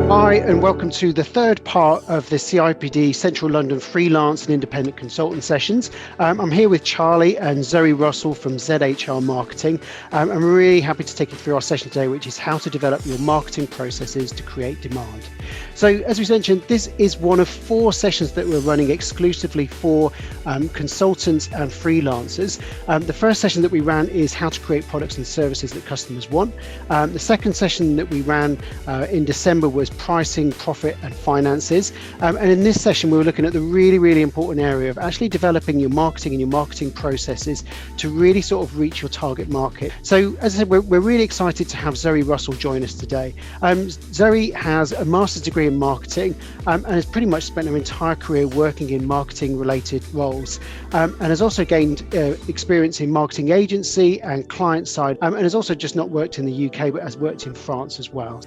Hi, and welcome to the third part of the CIPD Central London Freelance and Independent Consultant sessions. I'm here with Charlie and Zoe Russell from ZHR Marketing. I'm really happy to take you through our session today, which is how to develop your marketing processes to create demand. So as we mentioned, this is one of 4 sessions that we're running exclusively for consultants and freelancers. The first session that we ran is how to create products and services that customers want. The second session that we ran in December was pricing, profit and finances. And in this session, we were looking at the really important area of actually developing your marketing and your marketing processes to really sort of reach your target market. So as I said, we're really excited to have Zoe Russell join us today. Zoe has a master's degree in marketing and has pretty much spent her entire career working in marketing related roles and has also gained experience in marketing agency and client side and has also just not worked in the UK but has worked in France as well.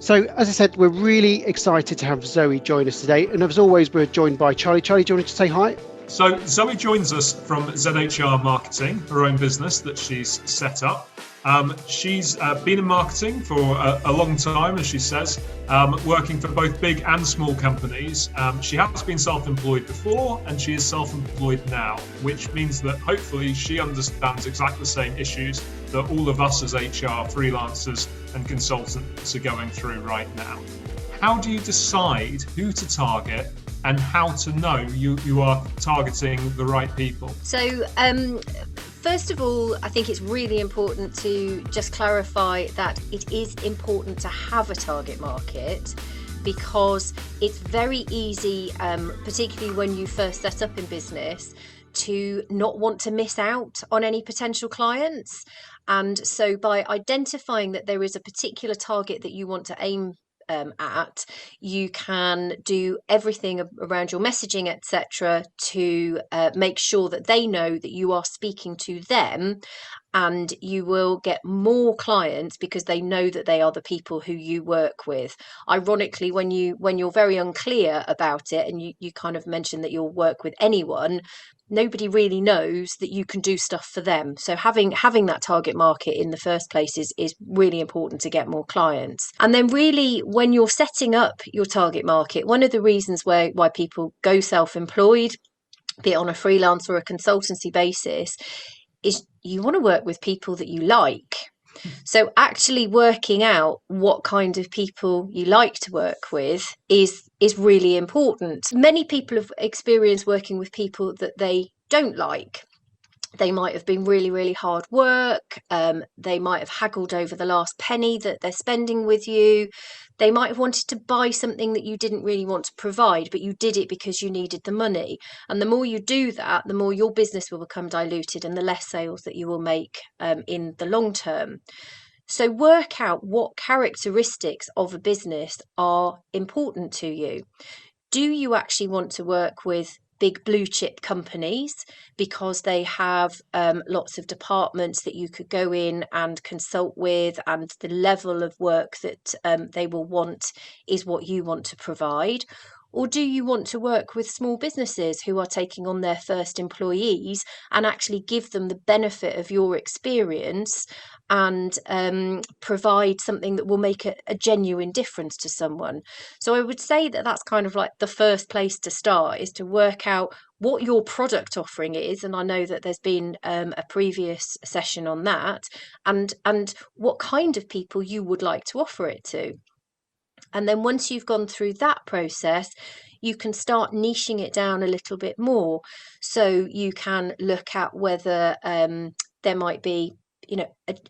So as I said, we're really excited to have Zoe join us today. And as always, we're joined by Charlie. Charlie, do you want to say hi? So Zoe joins us from ZHR Marketing, her own business that she's set up. She's been in marketing for a long time, as she says, working for both big and small companies. She has been self-employed before and she is self-employed now, which means that hopefully she understands exactly the same issues that all of us as HR freelancers and consultants are going through right now. How do you decide who to target and how to know you are targeting the right people? So first of all, I think it's really important to just clarify that it is important to have a target market, because it's very easy, particularly when you first set up in business, to not want to miss out on any potential clients. And so by identifying that there is a particular target that you want to aim at, you can do everything around your messaging, etc., to make sure that they know that you are speaking to them, and you will get more clients because they know that they are the people who you work with. Ironically, when you're very unclear about it and you kind of mention that you'll work with anyone, nobody really knows that you can do stuff for them. So having that target market in the first place is really important to get more clients. And then really, when you're setting up your target market, one of the reasons why people go self-employed, be it on a freelance or a consultancy basis, is you want to work with people that you like. So actually working out what kind of people you like to work with is really important. Many people have experienced working with people that they don't like. They might have been really hard work. They might have haggled over the last penny that they're spending with you. They might have wanted to buy something that you didn't really want to provide, but you did it because you needed the money. And the more you do that, the more your business will become diluted and the less sales that you will make in the long term. So work out what characteristics of a business are important to you. Do you actually want to work with big blue chip companies because they have lots of departments that you could go in and consult with, and the level of work that they will want is what you want to provide? Or do you want to work with small businesses who are taking on their first employees and actually give them the benefit of your experience and provide something that will make a genuine difference to someone? So I would say that that's kind of like the first place to start, is to work out what your product offering is. And I know that there's been a previous session on that, and what kind of people you would like to offer it to. And then once you've gone through that process, you can start niching it down a little bit more. So you can look at whether there might be,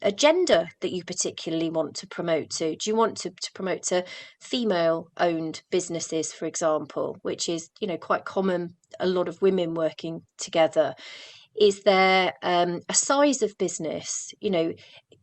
a gender that you particularly want to promote to. Do you want to promote to female-owned businesses, for example, which is, quite common, a lot of women working together? Is there a size of business?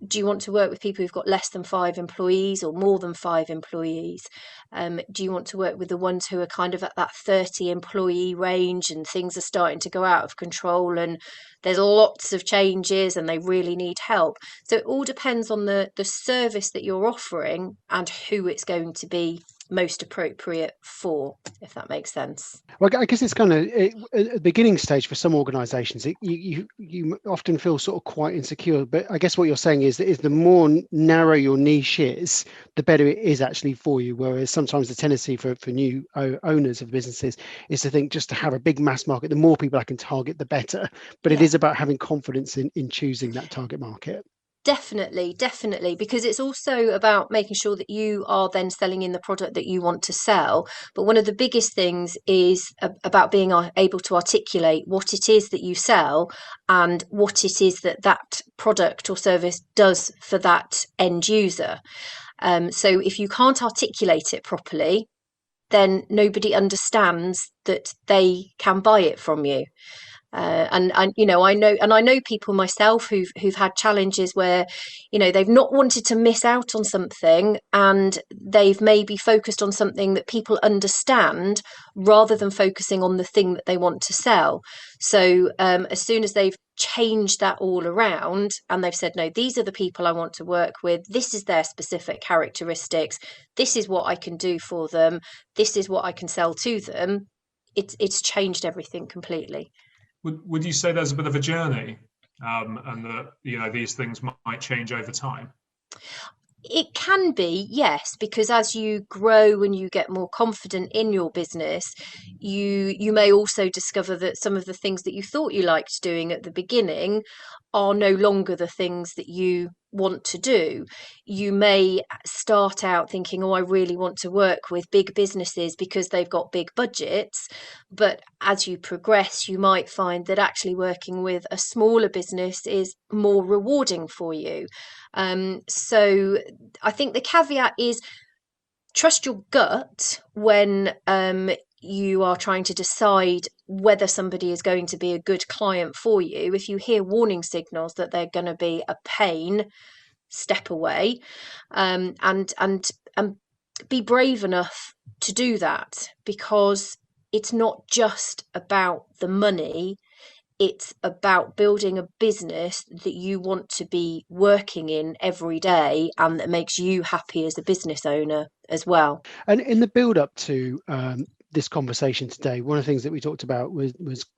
Do you want to work with people who've got less than 5 employees or more than 5 employees? Do you want to work with the ones who are kind of at that 30 employee range and things are starting to go out of control and there's lots of changes and they really need help? So it all depends on the service that you're offering and who it's going to be most appropriate for, if that makes sense. Well, I guess it's kind of at the beginning stage for some organisations. You often feel sort of quite insecure, but I guess what you're saying is that the more narrow your niche is, the better it is actually for you. Whereas sometimes the tendency for new owners of businesses is to think just to have a big mass market, the more people I can target, the better. But it is about having confidence in choosing that target market. Definitely, because it's also about making sure that you are then selling in the product that you want to sell. But one of the biggest things is about being able to articulate what it is that you sell and what it is that that product or service does for that end user. So if you can't articulate it properly, then nobody understands that they can buy it from you. And I know people myself who've had challenges where, they've not wanted to miss out on something, and they've maybe focused on something that people understand rather than focusing on the thing that they want to sell. So as soon as they've changed that all around and they've said, no, these are the people I want to work with, this is their specific characteristics, this is what I can do for them, this is what I can sell to them, it's changed everything completely. Would you say there's a bit of a journey, and that these things might change over time? It can be, yes, because as you grow and you get more confident in your business, you may also discover that some of the things that you thought you liked doing at the beginning are no longer the things that you want to do. You may start out thinking, oh, I really want to work with big businesses because they've got big budgets. But as you progress, you might find that actually working with a smaller business is more rewarding for you. So I think the caveat is trust your gut when you are trying to decide whether somebody is going to be a good client for you. If you hear warning signals that they're going to be a pain, step away, and be brave enough to do that, because it's not just about the money. It's about building a business that you want to be working in every day and that makes you happy as a business owner as well. And in the build up to this conversation today, one of the things that we talked about was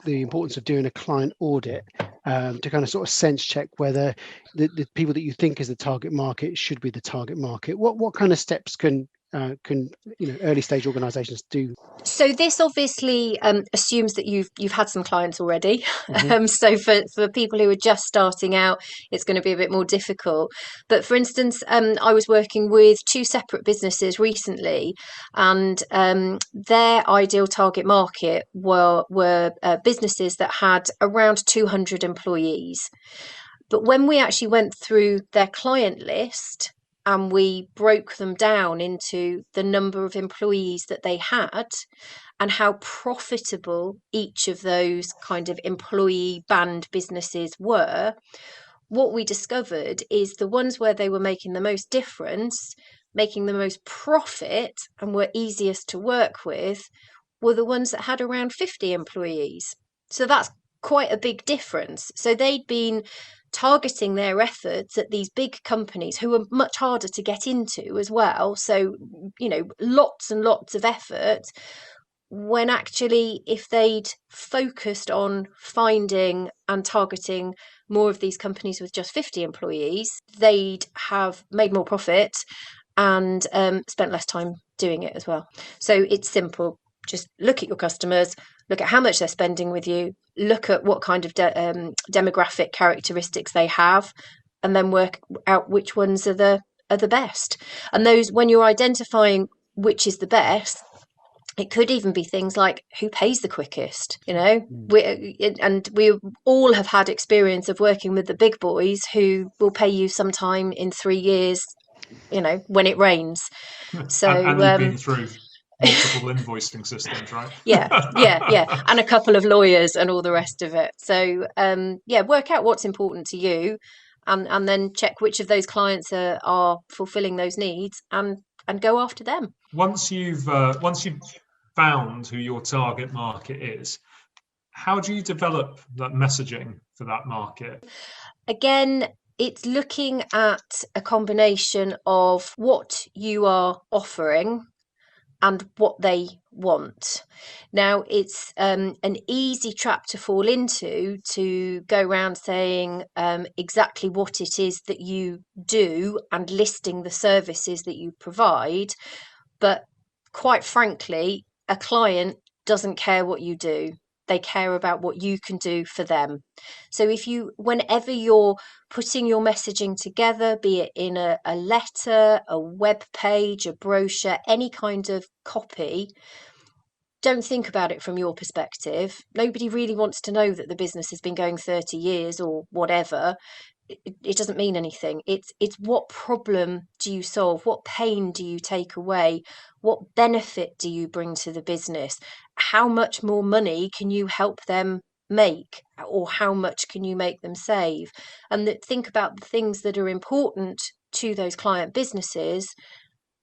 the importance of doing a client audit to kind of sort of sense check whether the people that you think is the target market should be the target market. What kind of steps can early stage organizations do? So this obviously assumes that you've had some clients already. Mm-hmm. So for people who are just starting out, it's going to be a bit more difficult. But for instance, I was working with two separate businesses recently, and their ideal target market were businesses that had around 200 employees. But when we actually went through their client list and we broke them down into the number of employees that they had and how profitable each of those kind of employee band businesses were, what we discovered is the ones where they were making the most difference, making the most profit, and were easiest to work with were the ones that had around 50 employees. So that's quite a big difference. So they'd been targeting their efforts at these big companies who are much harder to get into as well. So, lots and lots of effort, when actually if they'd focused on finding and targeting more of these companies with just 50 employees, they'd have made more profit and spent less time doing it as well. So it's simple. Just look at your customers, look at how much they're spending with you, look at what kind of demographic characteristics they have, and then work out which ones are the best. And those, when you're identifying which is the best, it could even be things like who pays the quickest. We all have had experience of working with the big boys who will pay you sometime in 3 years, when it rains. So and you've been through multiple invoicing systems, right? yeah, and a couple of lawyers and all the rest of it. So work out what's important to you, and then check which of those clients are fulfilling those needs, and go after them. Once you've found who your target market is, how do you develop that messaging for that market? Again, it's looking at a combination of what you are offering, and what they want. Now, it's an easy trap to fall into, to go around saying exactly what it is that you do and listing the services that you provide. But quite frankly, a client doesn't care what you do. They care about what you can do for them. So whenever you're putting your messaging together, be it in a letter, a web page, a brochure, any kind of copy, don't think about it from your perspective. Nobody really wants to know that the business has been going 30 years or whatever. It doesn't mean anything. It's what problem do you solve? What pain do you take away? What benefit do you bring to the business? How much more money can you help them make, or how much can you make them save? And think about the things that are important to those client businesses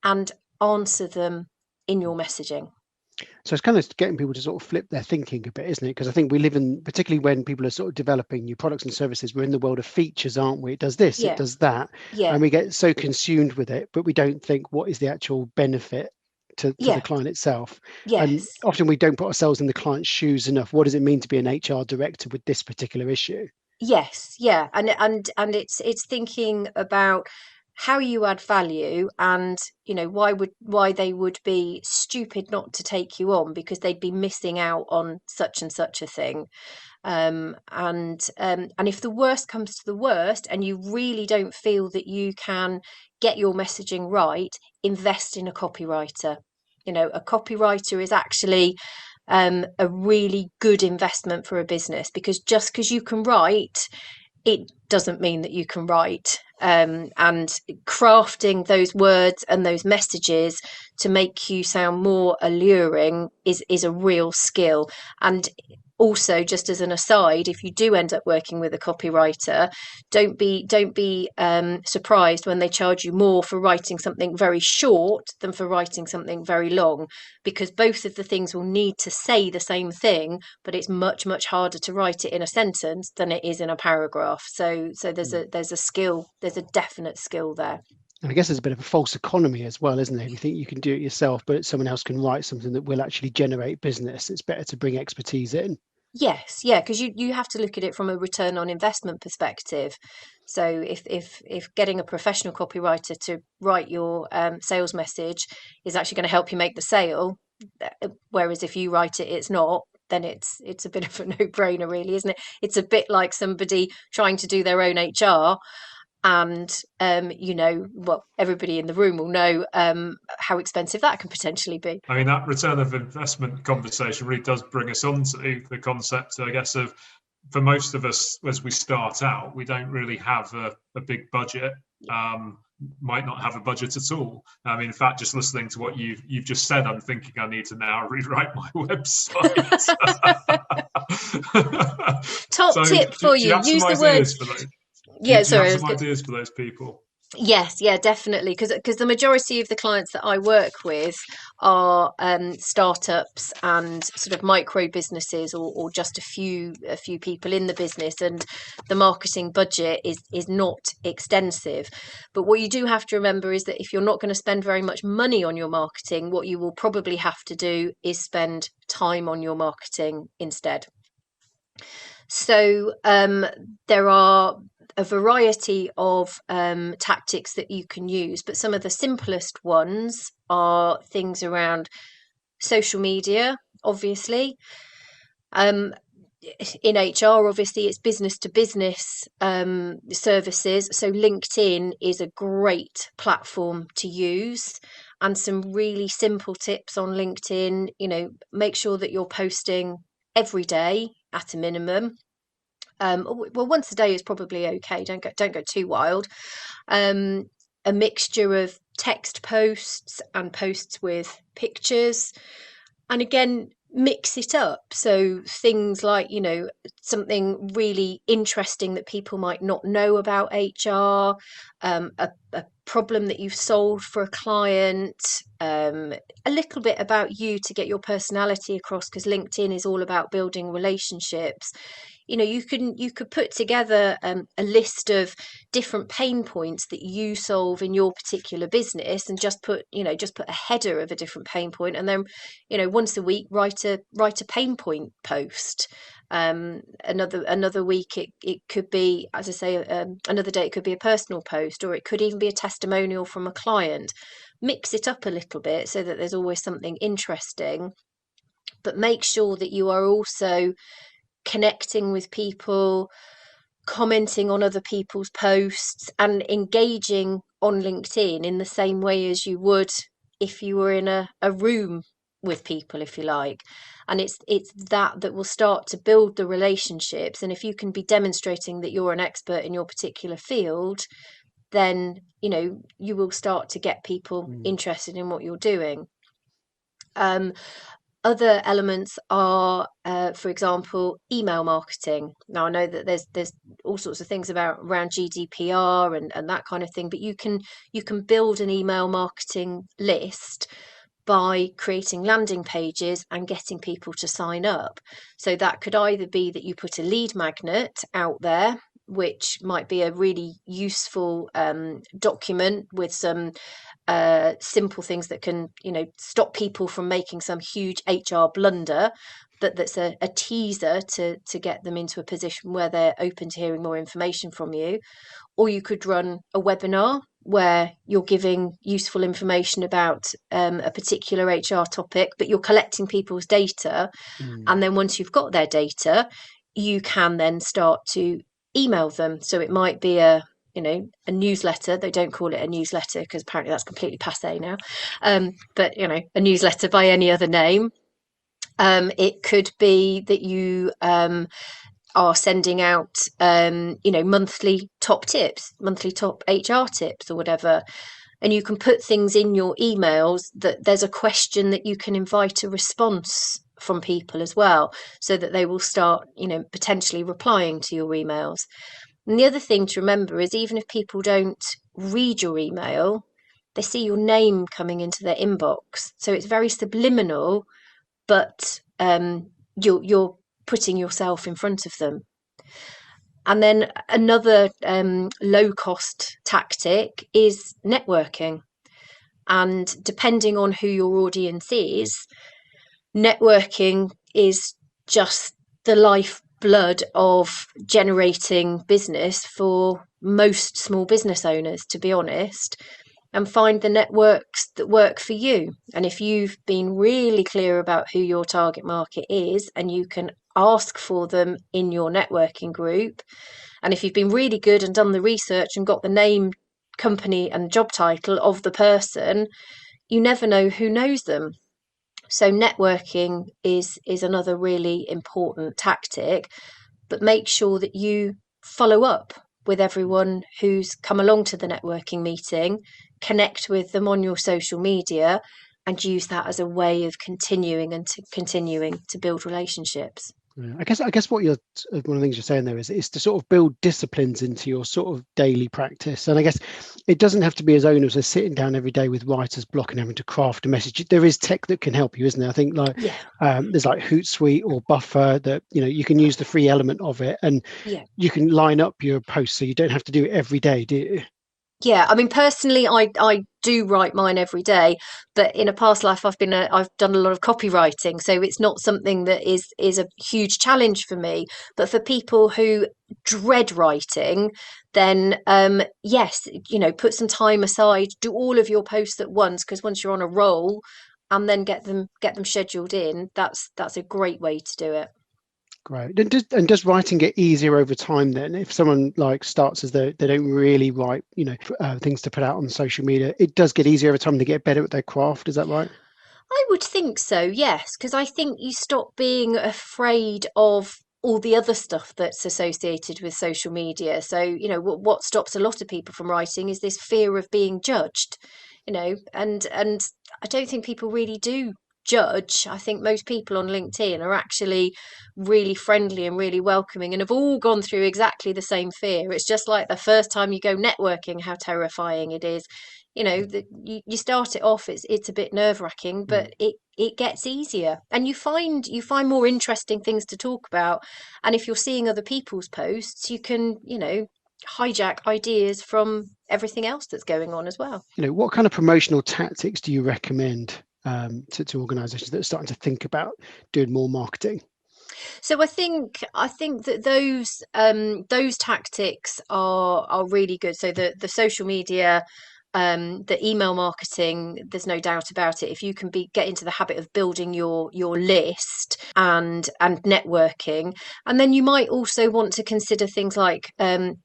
and answer them in your messaging. So it's kind of getting people to sort of flip their thinking a bit, isn't it? Because I think we live in, particularly when people are sort of developing new products and services, we're in the world of features, aren't we? It does this, it Yeah, does that. yeah, And we get so consumed with it, but we don't think what is the actual benefit to the yeah, client itself. And yes. often we don't put ourselves in the client's shoes enough. What does it mean to be an HR director with this particular issue? Yes, yeah, and it's thinking about how you add value, and why they would be stupid not to take you on, because they'd be missing out on such and such a thing. And if the worst comes to the worst, and you really don't feel that you can get your messaging right, invest in a copywriter. A copywriter is actually a really good investment for a business, because just because you can write, it doesn't mean that you can write. And crafting those words and those messages to make you sound more alluring is a real skill. And also, just as an aside, if you do end up working with a copywriter, don't be surprised when they charge you more for writing something very short than for writing something very long, because both of the things will need to say the same thing, but it's much, much harder to write it in a sentence than it is in a paragraph. So there's a skill, there's a definite skill there. And I guess there's a bit of a false economy as well, isn't there? If you think you can do it yourself, but someone else can write something that will actually generate business, it's better to bring expertise in. Yes, yeah, because you have to look at it from a return on investment perspective. So if getting a professional copywriter to write your sales message is actually going to help you make the sale, whereas if you write it, it's not, then it's a bit of a no-brainer, really, isn't it? It's a bit like somebody trying to do their own HR, and well, everybody in the room will know how expensive that can potentially be. I mean, that return of investment conversation really does bring us on to the concept, I guess, of, for most of us, as we start out, we don't really have a big budget, might not have a budget at all. I mean, in fact, just listening to what you've just said, I'm thinking I need to now rewrite my website. Top tip for you, use the word. Yeah, do you sorry. have some ideas for those people? Yes, yeah, definitely. Because the majority of the clients that I work with are startups and sort of micro businesses, or just a few people in the business, and the marketing budget is not extensive. But what you do have to remember is that if you're not going to spend very much money on your marketing, what you will probably have to do is spend time on your marketing instead. So there are a variety of tactics that you can use, but some of the simplest ones are things around social media, obviously. In HR, obviously, it's business to business services. So LinkedIn is a great platform to use. And some really simple tips on LinkedIn, make sure that you're posting every day at a minimum. Well, once a day is probably okay. Don't go too wild. A mixture of text posts and posts with pictures, and again, mix it up. So things like, something really interesting that people might not know about HR, a problem that you've solved for a client, a little bit about you to get your personality across, because LinkedIn is all about building relationships. you could put together a list of different pain points that you solve in your particular business, and just put a header of a different pain point, and then once a week write a pain point post. Another week it could be, as I say, another day it could be a personal post, or it could even be a testimonial from a client. Mix it up a little bit so that there's always something interesting, but make sure that you are also connecting with people, commenting on other people's posts, and engaging on LinkedIn in the same way as you would if you were in a room with people, if you like. And it's that will start to build the relationships. And if you can be demonstrating that you're an expert in your particular field, then you will start to get people interested in what you're doing. Other elements are, for example, email marketing. Now, I know that there's all sorts of things around GDPR and that kind of thing, but you can build an email marketing list by creating landing pages and getting people to sign up. So that could either be that you put a lead magnet out there, which might be a really useful document with some simple things that can stop people from making some huge HR blunder, but that's a teaser to get them into a position where they're open to hearing more information from you. Or you could run a webinar where you're giving useful information about a particular HR topic, but you're collecting people's data. And then once you've got their data, you can then start to email them. So it might be a newsletter. They don't call it a newsletter because apparently that's completely passé now. But a newsletter by any other name. It could be that you are sending out monthly top tips, monthly top HR tips, or whatever. And you can put things in your emails that there's a question that you can invite a response from people as well, so that they will start potentially replying to your emails. And the other thing to remember is, even if people don't read your email, they see your name coming into their inbox. So it's very subliminal, but you're putting yourself in front of them. And then another low-cost tactic is networking. And depending on who your audience is, networking is just the lifeblood of generating business for most small business owners, to be honest. And find the networks that work for you. And if you've been really clear about who your target market is, and you can ask for them in your networking group, and if you've been really good and done the research and got the name, company and job title of the person, you never know who knows them. So networking is another really important tactic, but make sure that you follow up with everyone who's come along to the networking meeting, connect with them on your social media, and use that as a way of continuing to build relationships. I guess what one of the things you're saying there is to sort of build disciplines into your sort of daily practice. And I guess it doesn't have to be as onerous as sitting down every day with writer's block and having to craft a message. There is tech that can help you, isn't there? I think there's like Hootsuite or Buffer that you can use the free element of it, and you can line up your posts so you don't have to do it every day, do you? Yeah, I mean, personally, I do write mine every day, but in a past life, I've done a lot of copywriting, so it's not something that is a huge challenge for me. But for people who dread writing, then yes, put some time aside, do all of your posts at once, because once you're on a roll, and then get them scheduled in, that's a great way to do it. Great. And does writing get easier over time then? If someone starts as they don't really write, things to put out on social media, it does get easier over time to get better at their craft. Is that right? I would think so, yes, because I think you stop being afraid of all the other stuff that's associated with social media. So, what stops a lot of people from writing is this fear of being judged, and I don't think people really do judge. I think most people on LinkedIn are actually really friendly and really welcoming and have all gone through exactly the same fear. It's just like the first time you go networking, how terrifying it is. You start it off, it's a bit nerve-wracking, but it gets easier, and you find more interesting things to talk about. And if you're seeing other people's posts, you can hijack ideas from everything else that's going on as well. What kind of promotional tactics do you recommend to organizations that are starting to think about doing more marketing? So I think that those tactics are really good. So the social media, the email marketing, there's no doubt about it. If you can get into the habit of building your list and networking, and then you might also want to consider things like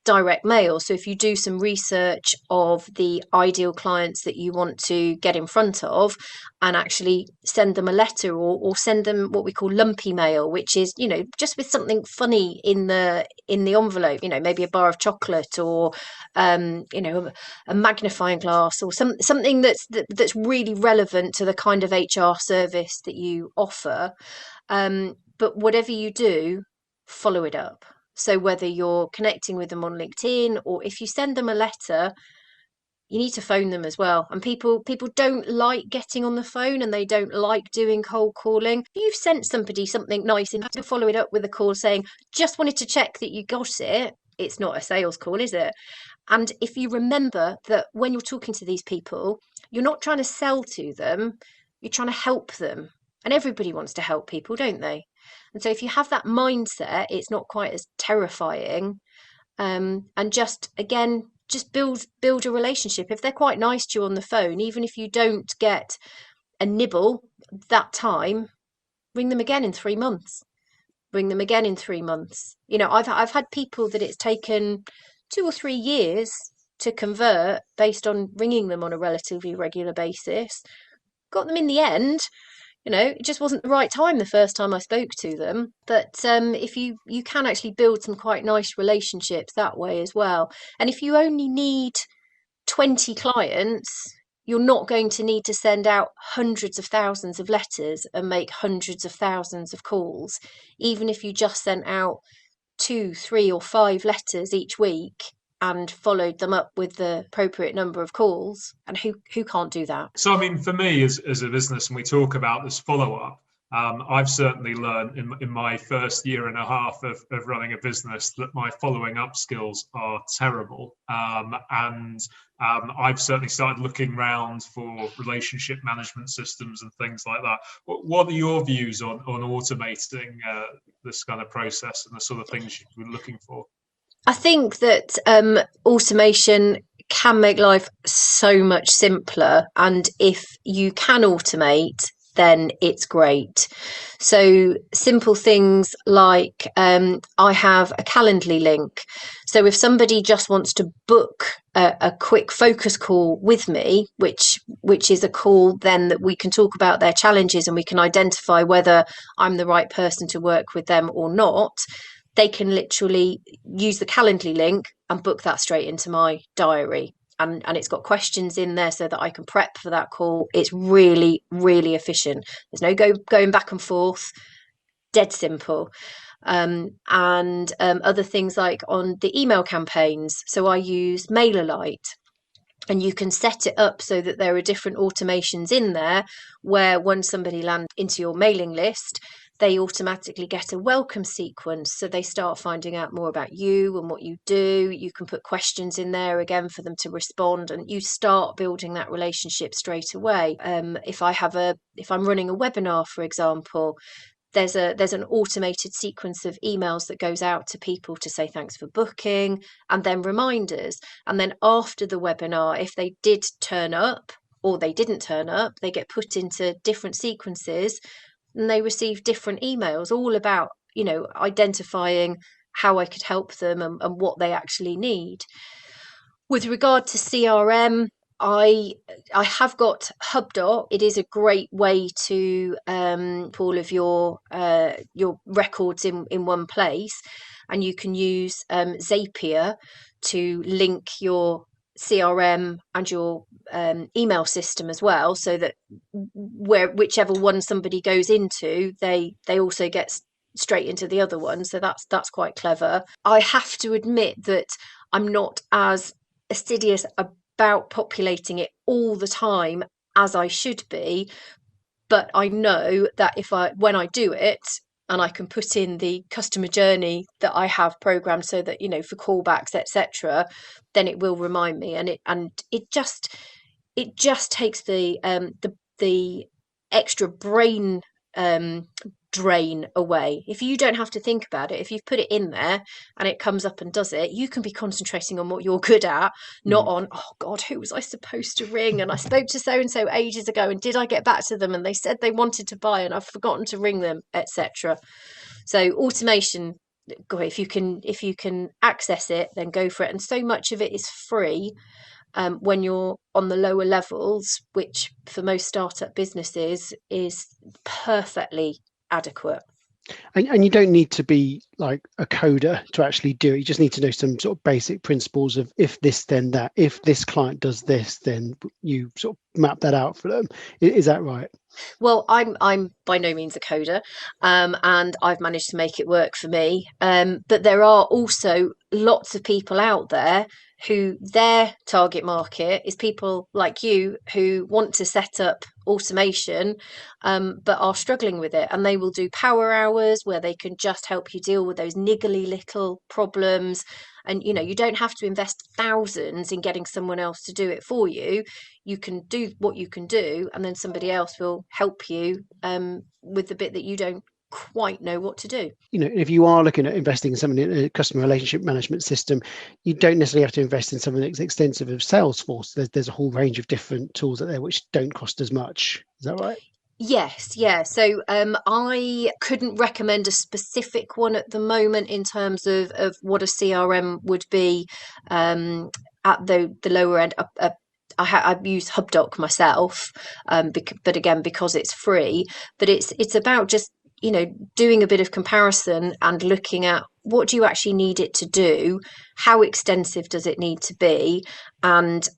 direct mail. So if you do some research of the ideal clients that you want to get in front of, and actually send them a letter, or send them what we call lumpy mail, which is just with something funny in the envelope, maybe a bar of chocolate, or a magnifying glass, or something that's really relevant to the kind of HR service that you offer. But whatever you do, follow it up. So whether you're connecting with them on LinkedIn, or if you send them a letter, you need to phone them as well. And people don't like getting on the phone, and they don't like doing cold calling. If you've sent somebody something nice and have to follow it up with a call saying, just wanted to check that you got it, it's not a sales call, is it? And if you remember that when you're talking to these people, you're not trying to sell to them, you're trying to help them. And everybody wants to help people, don't they? And so if you have that mindset, it's not quite as terrifying. And just build a relationship. If they're quite nice to you on the phone, even if you don't get a nibble that time, ring them again in 3 months. Ring them again in 3 months. I've had people that it's taken 2 or 3 years to convert based on ringing them on a relatively regular basis. Got them in the end. It just wasn't the right time the first time I spoke to them. But if you can actually build some quite nice relationships that way as well. And if you only need 20 clients, you're not going to need to send out hundreds of thousands of letters and make hundreds of thousands of calls. Even if you just sent out 2, 3, or 5 letters each week and followed them up with the appropriate number of calls, and who can't do that? So, I mean, for me as a business, and we talk about this follow-up, I've certainly learned in my first year and a half of running a business that my following up skills are terrible. And I've certainly started looking around for relationship management systems and things like that. What are your views on automating this kind of process and the sort of things you're looking for? I think that automation can make life so much simpler. And if you can automate, then it's great. So simple things like I have a Calendly link. So if somebody just wants to book a quick focus call with me, which is a call then that we can talk about their challenges and we can identify whether I'm the right person to work with them or not, they can literally use the Calendly link and book that straight into my diary. And it's got questions in there so that I can prep for that call. It's really, really efficient. There's no going back and forth, dead simple. And other things like on the email campaigns. So I use MailerLite. And you can set it up so that there are different automations in there where when somebody lands into your mailing list, they automatically get a welcome sequence. So they start finding out more about you and what you do. You can put questions in there again for them to respond, and you start building that relationship straight away. If I'm running a webinar, for example, there's an automated sequence of emails that goes out to people to say thanks for booking, and then reminders. And then after the webinar, if they did turn up or they didn't turn up, they get put into different sequences and they receive different emails all about, identifying how I could help them and what they actually need. With regard to CRM, I have got HubDoc. It is a great way to put all of your records in one place, and you can use Zapier to link your CRM and your email system as well, so that whichever one somebody goes into, they also get straight into the other one. So that's quite clever. I have to admit that I'm not as assiduous about populating it all the time as I should be, but I know that when I do it, and I can put in the customer journey that I have programmed so that, for callbacks, etc., then it will remind me, and it just takes the extra brain drain away. If you don't have to think about it, if you've put it in there and it comes up and does it, you can be concentrating on what you're good at, not on, oh God, who was I supposed to ring? And I spoke to so and so ages ago, and did I get back to them? And they said they wanted to buy, and I've forgotten to ring them, etc. So automation, if you can access it, then go for it. And so much of it is free. When you're on the lower levels, which for most startup businesses is perfectly adequate. And you don't need to be like a coder to actually do it. You just need to know some sort of basic principles of if this, then that. If this client does this, then you sort of map that out for them. Is that right? Well, I'm by no means a coder, and I've managed to make it work for me. But there are also lots of people out there who their target market is people like you who want to set up automation, but are struggling with it, and they will do power hours where they can just help you deal with those niggly little problems. And you don't have to invest thousands in getting someone else to do it for you. You can do what you can do, and then somebody else will help you with the bit that you don't quite know what to do. If you are looking at investing in something in a customer relationship management system, you don't necessarily have to invest in something that's extensive of Salesforce. There's a whole range of different tools out there which don't cost as much. Is that right? Yes, yeah. So I couldn't recommend a specific one at the moment in terms of what a CRM would be at the lower end. I've used HubDoc myself, but again, because it's free. But it's about just doing a bit of comparison and looking at what do you actually need it to do, how extensive does it need to be, and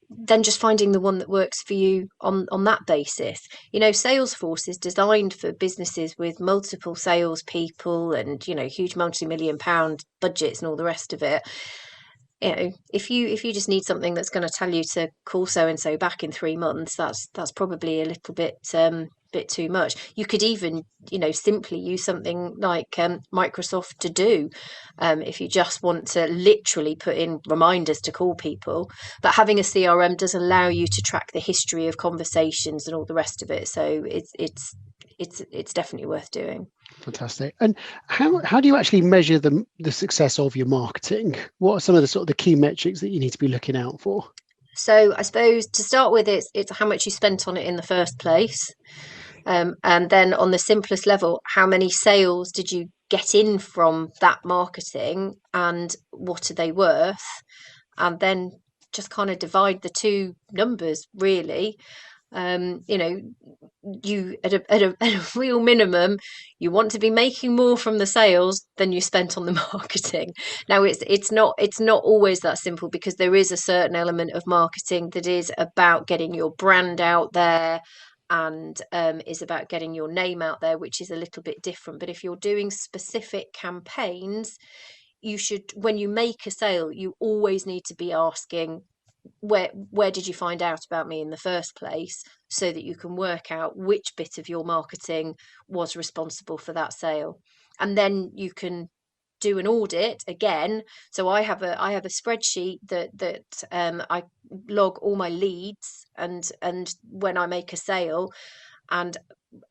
then just finding the one that works for you on that basis. Salesforce is designed for businesses with multiple salespeople and huge multi-million pound budgets and all the rest of it. If you just need something that's going to tell you to call so and so back in 3 months, that's probably a little bit too much. You could even simply use something like Microsoft To Do, if you just want to literally put in reminders to call people. But having a CRM does allow you to track the history of conversations and all the rest of it, so it's definitely worth doing. Fantastic. And how do you actually measure the success of your marketing? What are some of the sort of the key metrics that you need to be looking out for? So I suppose to start with, it's how much you spent on it in the first place. And then on the simplest level, how many sales did you get in from that marketing and what are they worth? And then just kind of divide the two numbers, really. You at a real minimum, you want to be making more from the sales than you spent on the marketing. Now it's not always that simple, because there is a certain element of marketing that is about getting your brand out there and is about getting your name out there, which is a little bit different. But if you're doing specific campaigns, you should, when you make a sale, you always need to be asking, where did you find out about me in the first place, so that you can work out which bit of your marketing was responsible for that sale. And then you can do an audit again. So I have a spreadsheet that I log all my leads and when I make a sale, and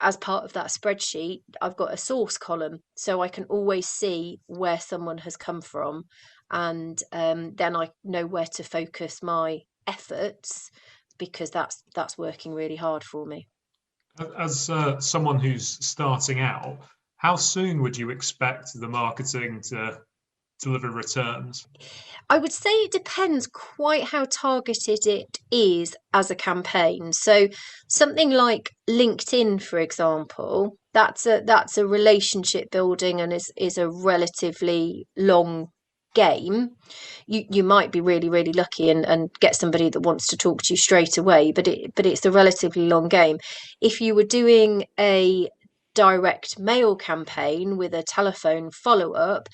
as part of that spreadsheet I've got a source column, so I can always see where someone has come from, and then I know where to focus my efforts, because that's working really hard for me. As someone who's starting out, how soon would you expect the marketing to deliver returns? I would say it depends quite how targeted it is as a campaign. So something like LinkedIn, for example, that's a relationship building and is a relatively long game, you might be really, really lucky and get somebody that wants to talk to you straight away, but it's a relatively long game. If you were doing a direct mail campaign with a telephone follow-up,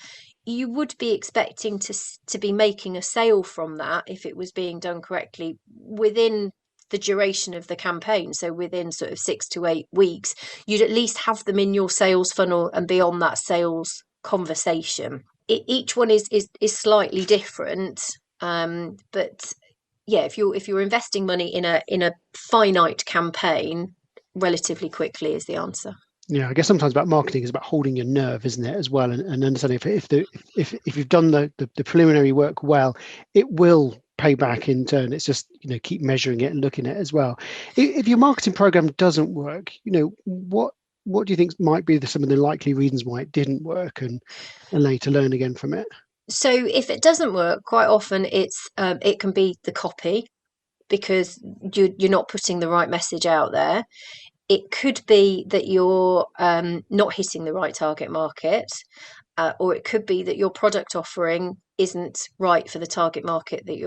you would be expecting to be making a sale from that, if it was being done correctly, within the duration of the campaign. So within sort of 6 to 8 weeks, you'd at least have them in your sales funnel and be on that sales conversation. Each one is slightly different, but yeah, if you're investing money in a finite campaign, relatively quickly is the answer. Yeah, I guess sometimes about marketing is about holding your nerve, isn't it, as well, and understanding if you've done the preliminary work well, it will pay back in turn. It's just, keep measuring it and looking at it as well. If your marketing program doesn't work, what do you think might be some of the likely reasons why it didn't work, and later learn again from it? So if it doesn't work, quite often it can be the copy, because you're not putting the right message out there. It could be that you're not hitting the right target market, or it could be that your product offering isn't right for the target market that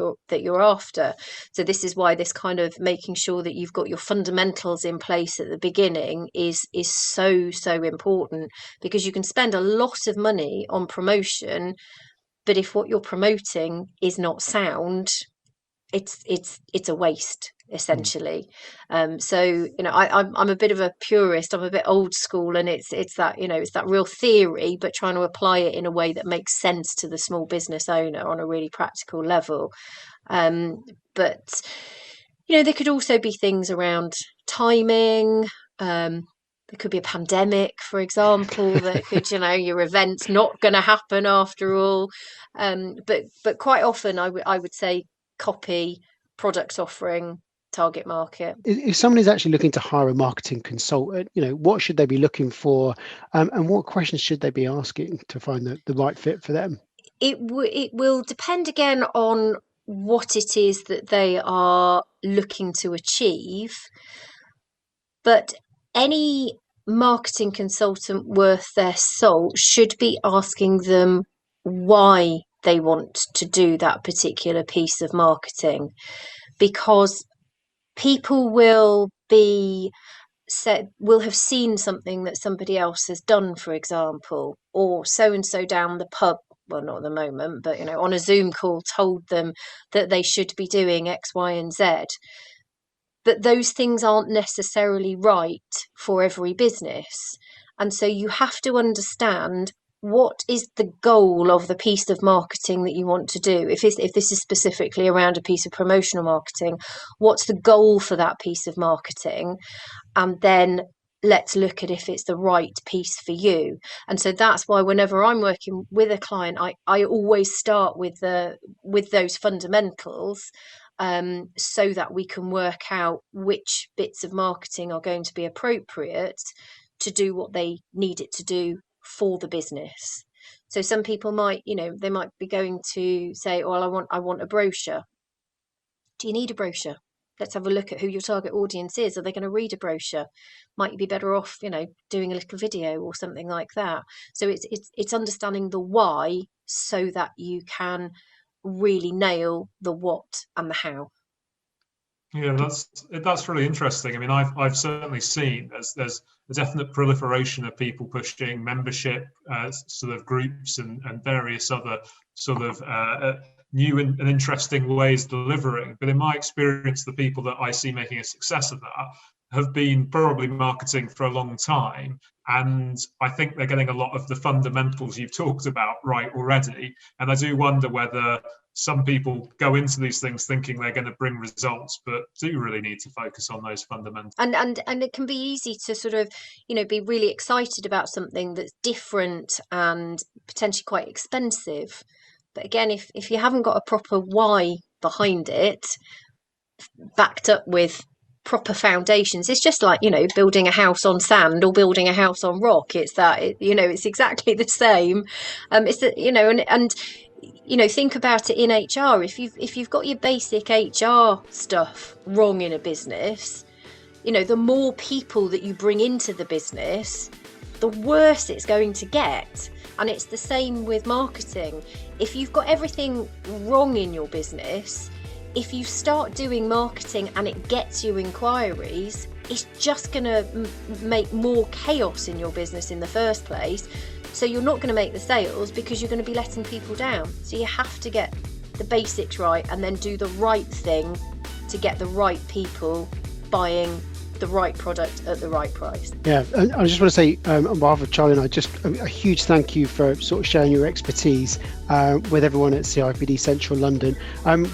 you're after. So this is why this kind of making sure that you've got your fundamentals in place at the beginning is so important, because you can spend a lot of money on promotion, but if what you're promoting is not sound, it's a waste, essentially. So I'm a bit of a purist, I'm a bit old school, and it's that it's that real theory, but trying to apply it in a way that makes sense to the small business owner on a really practical level. But there could also be things around timing. There could be a pandemic, for example, that could, your event's not going to happen after all. But quite often I would say copy, product offering, target market. If someone is actually looking to hire a marketing consultant, what should they be looking for, and what questions should they be asking to find the right fit for them? It will depend again on what it is that they are looking to achieve, but any marketing consultant worth their salt should be asking them why they want to do that particular piece of marketing, because people will have seen something that somebody else has done, for example, or so and so down the pub, well, not at the moment, but on a Zoom call told them that they should be doing X, Y, and Z. But those things aren't necessarily right for every business. And so you have to understand, what is the goal of the piece of marketing that you want to do? If this is specifically around a piece of promotional marketing, what's the goal for that piece of marketing? And then let's look at if it's the right piece for you. And so that's why whenever I'm working with a client, I always start with those fundamentals, so that we can work out which bits of marketing are going to be appropriate to do what they need it to do for the business. So some people might, they might be going to say, well, I want a brochure. Do you need a brochure? Let's have a look at who your target audience is. Are they going to read a brochure? Might you be better off, doing a little video or something like that? So it's understanding the why, so that you can really nail the what and the how. Yeah, that's really interesting. I mean, I've certainly seen there's a definite proliferation of people pushing membership sort of groups and various other sort of new and interesting ways of delivering. But in my experience, the people that I see making a success of that have been probably marketing for a long time. And I think they're getting a lot of the fundamentals you've talked about right already. And I do wonder whether some people go into these things thinking they're going to bring results, but do really need to focus on those fundamentals. And it can be easy to sort of, be really excited about something that's different and potentially quite expensive. But again, if you haven't got a proper why behind it, backed up with proper foundations, it's just like, building a house on sand or building a house on rock. It's that, it's exactly the same. It's that, and think about it in HR. If you've got your basic HR stuff wrong in a business, the more people that you bring into the business, the worse it's going to get. And it's the same with marketing. If you've got everything wrong in your business, if you start doing marketing and it gets you inquiries, it's just going to make more chaos in your business in the first place. So you're not going to make the sales because you're going to be letting people down. So you have to get the basics right and then do the right thing to get the right people buying the right product at the right price. Yeah, and I just want to say on behalf of Charlie and I, just a huge thank you for sort of sharing your expertise with everyone at CIPD Central London.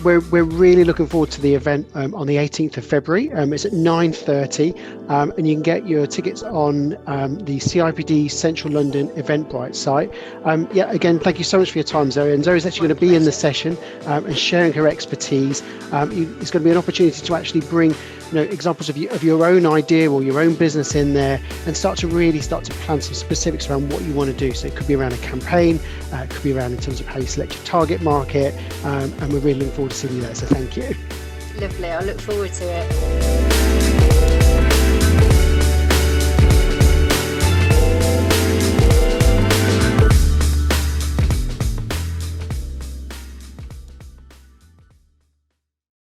We're really looking forward to the event on the 18th of February. It's at 9:30, and you can get your tickets on the CIPD Central London Eventbrite site. Again, thank you so much for your time, Zoe. And Zoe's actually going to be in the session and sharing her expertise. It's going to be an opportunity to actually bring examples of your own idea or your own business in there and start to plan some specifics around what you want to do. So it could be around a campaign, it could be around in terms of how you select your target market, and we're really looking forward to seeing you there. So thank you. Lovely. I look forward to it.